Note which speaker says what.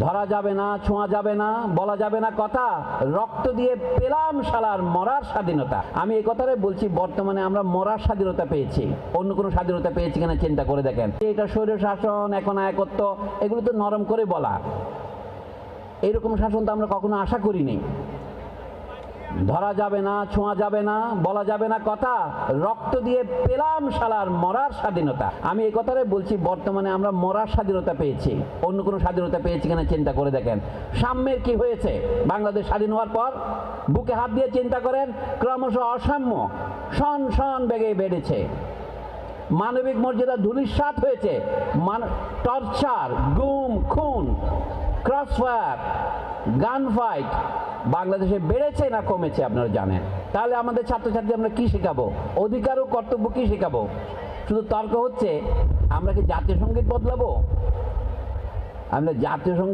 Speaker 1: ধরা যাবে না, ছোঁয়া যাবে না, বলা যাবে না কথা, রক্ত দিয়ে পেলাম শালার মরার স্বাধীনতা। আমি এই কথাটাই বলছি, বর্তমানে আমরা মরার স্বাধীনতা পেয়েছি, অন্য কোনো স্বাধীনতা পেয়েছি কিনা চিন্তা করে দেখেন। এটা স্বৈর শাসন, এখন একত্ব, এগুলো তো নরম করে বলা, এরকম শাসন তো আমরা কখনো আশা করিনি। ধরা যাবে না, ছোঁয়া যাবে না, বলা যাবে না কথা, রক্ত দিয়ে পেলাম শালার মরার স্বাধীনতা। আমি এই কথাটাই বলছি, বর্তমানে আমরা মরার স্বাধীনতা পেয়েছি, অন্য কোনো স্বাধীনতা পেয়েছি কিনা চিন্তা করে দেখেন। সাম্যের কি হয়েছে বাংলাদেশ স্বাধীন হওয়ার পর? বুকে হাত দিয়ে চিন্তা করেন, ক্রমশ অসাম্য শন শন বেগে বেড়েছে, মানবিক মর্যাদা ধূলিসাৎ হয়েছে, টর্চার, গুম, খুন, ক্রসফায়ার, গান ফাইট বাংলাদেশে বেড়েছে না কমেছে আপনারা জানেন। তাহলে আমাদের ছাত্রছাত্রী আমরা কি শেখাবো? অধিকার ও কর্তব্য কি শেখাবো? শুধু তর্ক হচ্ছে। আমরা কি জাতীয় সঙ্গীত বদলাবো? আমরা জাতীয় সঙ্গীত